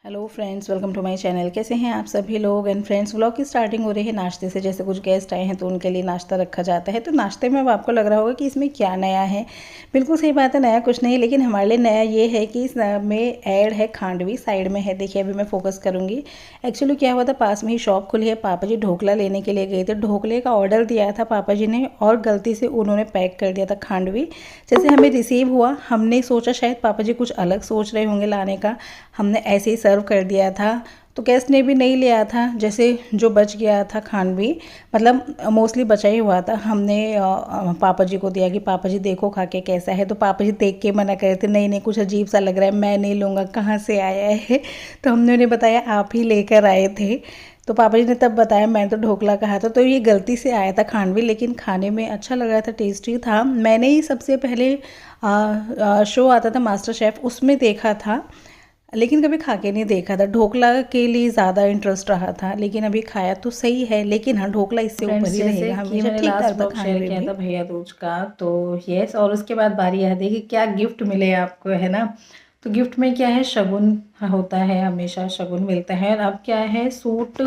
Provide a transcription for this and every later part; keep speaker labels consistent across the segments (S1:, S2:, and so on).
S1: Hello friends, welcome to my channel. कैसे हैं आप सभी लोग। एंड फ्रेंड्स, व्लॉग की स्टार्टिंग हो रही है नाश्ते से। जैसे कुछ गेस्ट आए हैं तो उनके लिए नाश्ता रखा जाता है। तो नाश्ते में अब आपको लग रहा होगा कि इसमें क्या नया है। बिल्कुल सही बात है, नया कुछ नहीं, लेकिन हमारे लिए नया ये है कि इसमें ऐड है खांडवी। साइड में है, देखिए अभी मैं फोकस करूँगी। एक्चुअली क्या हुआ था, पास में ही शॉप खुली है, पापा जी ढोकला लेने के लिए गए थे। ढोकले का ऑर्डर दिया था पापा जी ने और गलती से उन्होंने पैक कर दिया था खांडवी। जैसे हमें रिसीव हुआ, हमने सोचा शायद पापा जी कुछ अलग सोच रहे होंगे लाने का, हमने ऐसे ही सर्व कर दिया था। तो गेस्ट ने भी नहीं लिया था, जैसे जो बच गया था खानवी, मतलब मोस्टली बचा ही हुआ था। हमने पापा जी को दिया कि पापा जी देखो खा के कैसा है। तो पापा जी देख के मना कर रहे थे, नहीं नहीं कुछ अजीब सा लग रहा है, मैं नहीं लूँगा, कहाँ से आया है। तो हमने उन्हें बताया आप ही लेकर आए थे। तो पापा जी ने तब बताया मैंने तो ढोकला कहा था। तो ये गलती से आया था खानवी, लेकिन खाने में अच्छा लग रहा था, टेस्टी था। मैंने ही सबसे पहले शो आता था मास्टर शेफ़, उसमें देखा था, लेकिन कभी खा के नहीं देखा था। ढोकला के लिए ज़्यादा इंटरेस्ट रहा था, लेकिन अभी खाया तो सही है, लेकिन हाँ ढोकला इससे ऊपर
S2: फ्रेंड्स,
S1: ही
S2: जैसे
S1: रहेगा
S2: कि
S1: हमेशा।
S2: मैंने
S1: ठीक
S2: लास्ट
S1: ठाक था
S2: ब्लॉग शेयर
S1: खानवे
S2: किया
S1: भी।
S2: था भैया दूज का, तो यस, और उसके बाद बारी आती है कि क्या गिफ्ट मिले आपको, है ना। तो गिफ्ट में क्या है, शगुन होता है, हमेशा शगुन मिलता है। और अब क्या है, सूट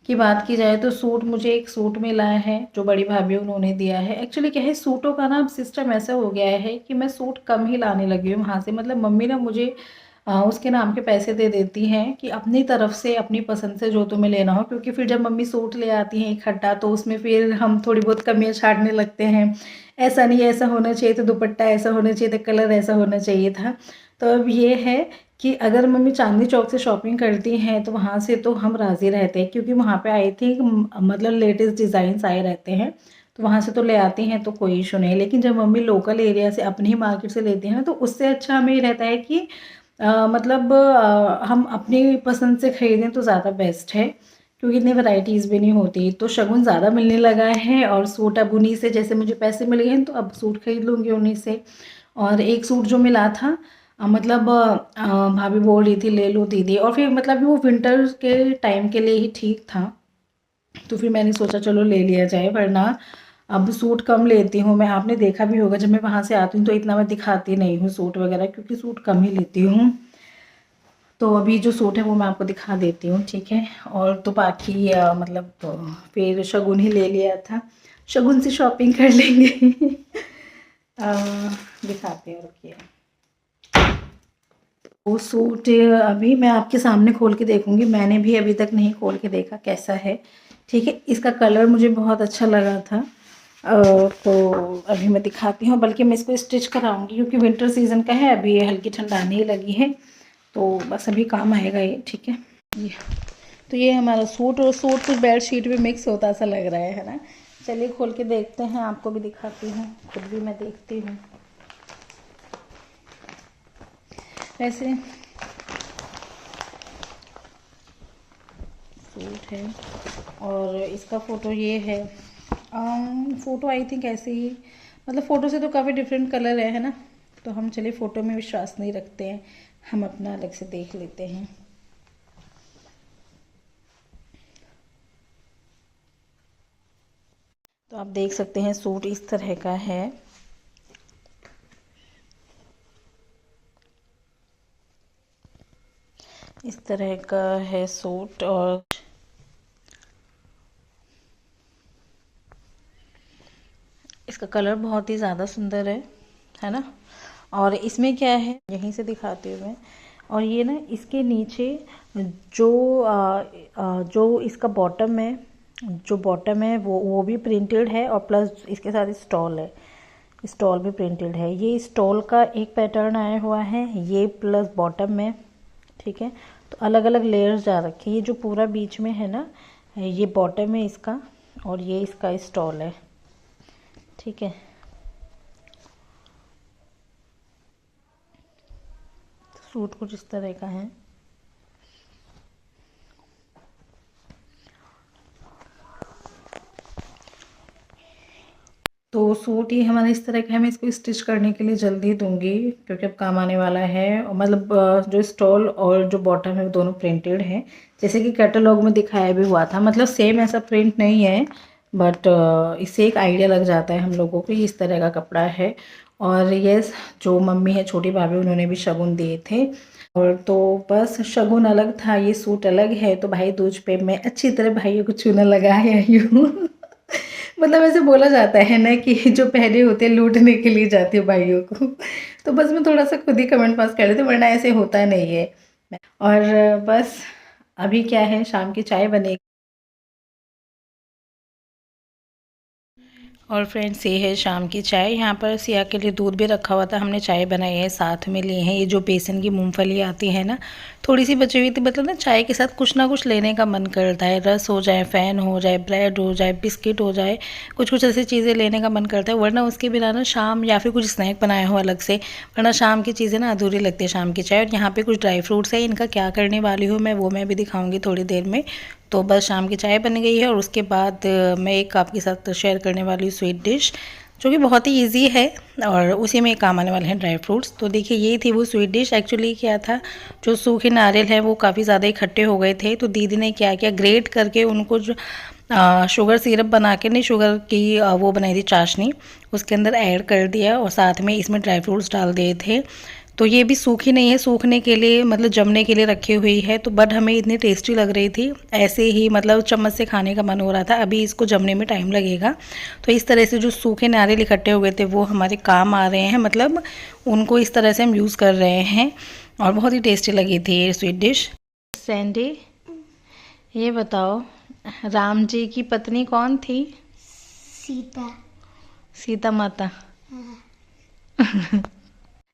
S2: की बात की जाए तो सूट, मुझे एक सूट मिला है जो बड़ी भाभी उन्होंने दिया है। एक्चुअली क्या है, सूटों का ना अब सिस्टम ऐसा हो गया है कि मैं सूट कम ही लाने लगी हूँ वहाँ से। मतलब मम्मी ना मुझे उसके नाम के पैसे दे देती हैं कि अपनी तरफ से अपनी पसंद से जो तुम्हें लेना हो, क्योंकि फिर जब मम्मी सूट ले आती हैं इकट्ठा तो उसमें फिर हम थोड़ी बहुत कमियां छाटने लगते हैं। ऐसा नहीं, ऐसा होना चाहिए तो दुपट्टा ऐसा होना चाहिए था, कलर ऐसा होना चाहिए था। तो अब ये है कि अगर मम्मी चांदनी चौक से शॉपिंग करती हैं तो वहाँ से तो हम राज़ी रहते हैं, क्योंकि वहाँ पे आई थी मतलब लेटेस्ट डिज़ाइंस आए रहते हैं, तो वहाँ से तो ले आती हैं तो कोई इशू नहीं। लेकिन जब मम्मी लोकल एरिया से अपनी ही मार्केट से लेती हैं ना, तो उससे अच्छा हमें ये रहता है कि मतलब हम अपनी पसंद से खरीदें तो ज़्यादा बेस्ट है, क्योंकि इतनी वैरायटीज़ भी नहीं होती। तो शगुन ज़्यादा मिलने लगा है और सूट अब उन्हीं से, जैसे मुझे पैसे मिल गए हैं तो अब सूट खरीद लूँगी उन्हीं से। और एक सूट जो मिला था मतलब भाभी बोल रही थी ले लो दीदी, और फिर मतलब वो विंटर के टाइम के लिए ही ठीक था, तो फिर मैंने सोचा चलो ले लिया जाए। वरना अब सूट कम लेती हूँ मैं, आपने देखा भी होगा जब मैं वहाँ से आती हूँ तो इतना मैं दिखाती नहीं हूँ सूट वगैरह, क्योंकि सूट कम ही लेती हूँ। तो अभी जो सूट है वो मैं आपको दिखा देती हूँ, ठीक है। और तो बाकी मतलब फिर शगुन ही ले लिया था, शगुन से शॉपिंग कर लेंगे। अ, दिखाते हैं, रुकिए। वो सूट अभी मैं आपके सामने खोल के देखूंगी, मैंने भी अभी तक नहीं खोल के देखा कैसा है, ठीक है। इसका कलर मुझे बहुत अच्छा लगा था। तो अभी मैं दिखाती हूँ, बल्कि मैं इसको स्टिच कराऊंगी क्योंकि विंटर सीजन का है, अभी ये हल्की ठंड आने ही लगी है, तो बस अभी काम आएगा ये, ठीक है। ये तो ये हमारा सूट, और सूट कुछ बेड शीट में मिक्स होता सा लग रहा है ना। चलिए खोल के देखते हैं, आपको भी दिखाती हूँ, खुद भी मैं देखती हूँ। वैसे सूट है और इसका फ़ोटो ये है। फ़ोटो आई थिंक ऐसे ही, मतलब फ़ोटो से तो काफ़ी डिफरेंट कलर है ना। तो हम चलिए फ़ोटो में विश्वास नहीं रखते हैं, हम अपना अलग से देख लेते हैं। तो आप देख सकते हैं सूट इस तरह का है। इस तरह का है सूट, और इसका कलर बहुत ही ज़्यादा सुंदर है ना। और इसमें क्या है, यहीं से दिखाती हूँ मैं। और ये ना इसके नीचे जो जो इसका बॉटम है, जो बॉटम है वो भी प्रिंटेड है, और प्लस इसके साथ स्टॉल है, स्टॉल भी प्रिंटेड है। ये स्टॉल का एक पैटर्न आया हुआ है, ये प्लस बॉटम में, ठीक है। तो अलग अलग लेयर्स जा रखे हैं। ये जो पूरा बीच में है ना, ये बॉटम है इसका, और ये इसका स्टॉल है, ठीक है। सूट कुछ इस तरह का है। तो सूट ही हमारा इस तरह का है। मैं इसको स्टिच करने के लिए जल्दी दूंगी, क्योंकि अब काम आने वाला है। और मतलब जो स्टॉल और जो बॉटम है वो दोनों प्रिंटेड है, जैसे कि कैटलॉग में दिखाया भी हुआ था। मतलब सेम ऐसा प्रिंट नहीं है, बट इससे एक आइडिया लग जाता है हम लोगों को इस तरह का कपड़ा है। और ये जो मम्मी है, छोटी भाभी, उन्होंने भी शगुन दिए थे। और तो बस शगुन अलग था, ये सूट अलग है। तो भाई दूज पे मैं अच्छी तरह भाइयों को चूना लगा आई हूँ। मतलब ऐसे बोला जाता है ना कि जो पहले होते हैं लूटने के लिए जाते हैं भाइयों को। तो बस मैं थोड़ा सा खुद ही कमेंट पास कर लेती हूँ, वरना ऐसे होता नहीं है। और बस अभी क्या है, शाम की चाय बनेगी।
S1: और फ्रेंड्स ये है शाम की चाय। यहाँ पर सिया के लिए दूध भी रखा हुआ था, हमने चाय बनाई है, साथ में लिए हैं ये जो बेसन की मूंगफली आती है ना, थोड़ी सी बची हुई थी। मतलब ना चाय के साथ कुछ ना कुछ लेने का मन करता है, रस हो जाए, फ़ैन हो जाए, ब्रेड हो जाए, बिस्किट हो जाए, कुछ कुछ ऐसी चीज़ें लेने का मन करता है। वरना उसके बिना ना शाम, या फिर कुछ स्नैक बनाया हो अलग से, वरना शाम की चीज़ें ना अधूरी लगती है शाम की चाय। और यहाँ पर कुछ ड्राई फ्रूट्स है, इनका क्या करने वाली हूँ मैं भी दिखाऊँगी थोड़ी देर में। तो बस शाम की चाय बन गई है और उसके बाद मैं एक आपके साथ शेयर करने वाली हूँ स्वीट डिश, जो कि बहुत ही इजी है और उसी में काम आने वाले हैं ड्राई फ्रूट्स। तो देखिए ये थी वो स्वीट डिश। एक्चुअली क्या था, जो सूखे नारियल है वो काफ़ी ज़्यादा इकट्ठे हो गए थे, तो दीदी ने क्या किया, ग्रेट करके उनको जो शुगर सिरप बना के, नहीं शुगर की वो बनाई थी चाशनी, उसके अंदर ऐड कर दिया और साथ में इसमें ड्राई फ्रूट्स डाल दिए थे। तो ये भी सूखी नहीं है, सूखने के लिए मतलब जमने के लिए रखी हुई है। तो बट हमें इतनी टेस्टी लग रही थी, ऐसे ही मतलब चम्मच से खाने का मन हो रहा था। अभी इसको जमने में टाइम लगेगा। तो इस तरह से जो सूखे नारियल इकट्ठे हुए थे वो हमारे काम आ रहे हैं, मतलब उनको इस तरह से हम यूज़ कर रहे हैं और बहुत ही टेस्टी लगी थी ये स्वीट डिश। सैंडी, ये बताओ राम जी की पत्नी कौन थी?
S3: सीता।
S1: सीता माता।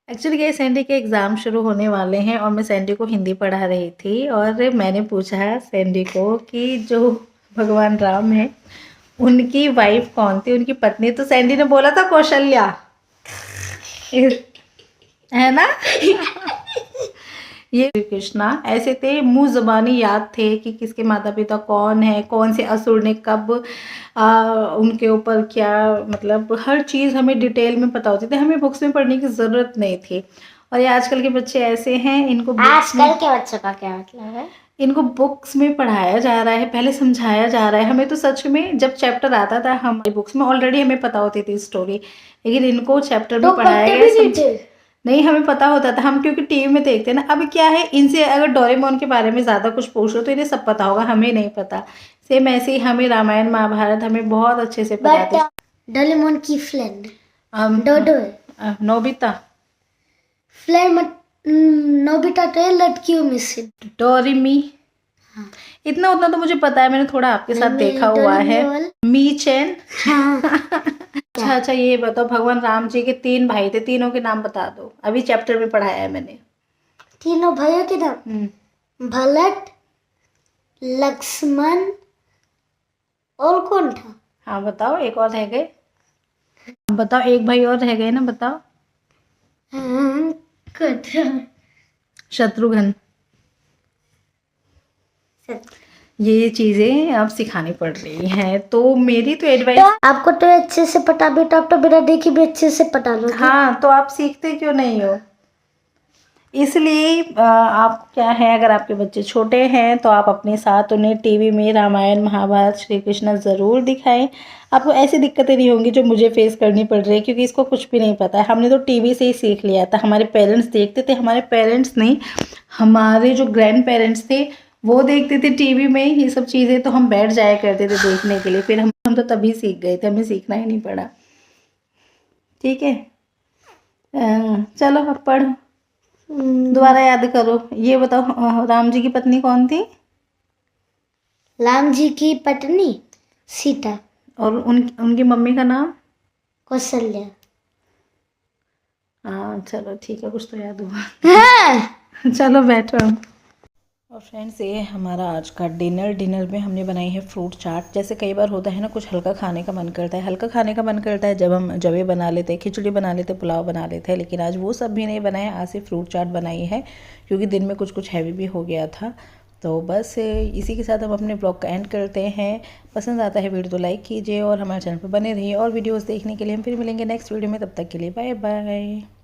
S2: एक्चुअली ये सैंडी के एग्ज़ाम शुरू होने वाले हैं और मैं सैंडी को हिंदी पढ़ा रही थी और मैंने पूछा सैंडी को कि जो भगवान राम है उनकी वाइफ कौन थी, उनकी पत्नी। तो सैंडी ने बोला था कौशल्या, है ना। ये कृष्णा ऐसे थे, मुंह ज़बानी याद थे कि किसके माता पिता कौन है, कौन से असुर ने कब उनके ऊपर क्या, मतलब हर चीज़ हमें डिटेल में पता होती थी, हमें बुक्स में पढ़ने की ज़रूरत नहीं थी। और ये आजकल के बच्चे ऐसे हैं, इनको
S3: आजकल के बच्चों का क्या मतलब है?
S2: इनको बुक्स में पढ़ाया जा रहा है, पहले समझाया जा रहा है। हमें तो सच में जब चैप्टर आता था हमारी बुक्स में ऑलरेडी हमें पता होती थी स्टोरी, लेकिन इनको चैप्टर में पढ़ाया गया नहीं, हमें पता होता था। हम क्योंकि टीवी में देखते हैं ना। अब क्या है, इनसे अगर डोरेमोन के बारे में ज़्यादा कुछ पूछ लो तो इन्हें सब पता होगा, हमें नहीं पता। सेम ऐसे ही हमें रामायण महाभारत हमें बहुत अच्छे से पता था।
S3: डोरेमोन की फ्रेंड डोडो है,
S2: नोबिता
S3: फ्रेंड नोबिता तो लड़कियों में से
S2: डोरेमी।
S3: हाँ।
S2: इतना उतना तो मुझे पता है, मैंने थोड़ा आपके साथ देखा हुआ है। मी चैन। हाँ। अच्छा ये बताओ, भगवान राम जी के 3 भाई थे, तीनों के नाम बता दो। अभी चैप्टर में पढ़ाया है मैंने।
S3: तीनों भाइयों के नाम? भरत, लक्ष्मण और कौन था?
S2: हाँ बताओ, एक और रह गए। बताओ, एक भाई और रह गए ना, बताओ। शत्रुघ्न। ये चीजें अब सिखानी पड़ रही हैं, तो मेरी तो एडवाइस,
S3: आपको तो अच्छे से पता, बेटा आप तो बिना देखे भी अच्छे से पता लो।
S2: हाँ, तो आप सीखते क्यों नहीं हो? इसलिए आप क्या है, अगर आपके बच्चे छोटे हैं तो आप अपने साथ उन्हें टीवी में रामायण महाभारत श्री कृष्ण ज़रूर दिखाएं। आपको ऐसी दिक्कतें नहीं होंगी जो मुझे फेस करनी पड़ रही है, क्योंकि इसको कुछ भी नहीं पता है। हमने तो टीवी से ही सीख लिया था, हमारे पेरेंट्स देखते थे, हमारे पेरेंट्स नहीं, हमारे जो ग्रैंड पेरेंट्स थे वो देखते थे टीवी में ये सब चीज़ें, तो हम बैठ जाया करते थे देखने के लिए। फिर हम तो तभी सीख गए थे, हमें सीखना ही नहीं पड़ा। ठीक है, चलो अब पढ़ो, दोबारा याद करो। ये बताओ, राम जी की पत्नी कौन थी?
S3: राम जी की पत्नी सीता। और
S2: उनकी मम्मी का नाम?
S3: कौशल्या।
S2: हाँ चलो ठीक है, कुछ तो याद हुआ। चलो बैठो। और फ्रेंड्स, ये हमारा आज का डिनर में हमने बनाई है फ्रूट चाट। जैसे कई बार होता है ना, कुछ हल्का खाने का मन करता है, जब हम जवे बना लेते हैं, खिचड़ी बना लेते हैं, पुलाव बना लेते हैं, लेकिन आज वो सब भी नहीं बनाया। आज सिर्फ फ्रूट चाट बनाई है, क्योंकि दिन में कुछ हैवी भी हो गया था। तो बस इसी के साथ हम अपने ब्लॉग का एंड करते हैं। पसंद आता है वीडियो तो लाइक कीजिए और हमारे चैनल पर बने रहिए और वीडियोज़ देखने के लिए हम फिर मिलेंगे नेक्स्ट वीडियो में। तब तक के लिए बाय बाय।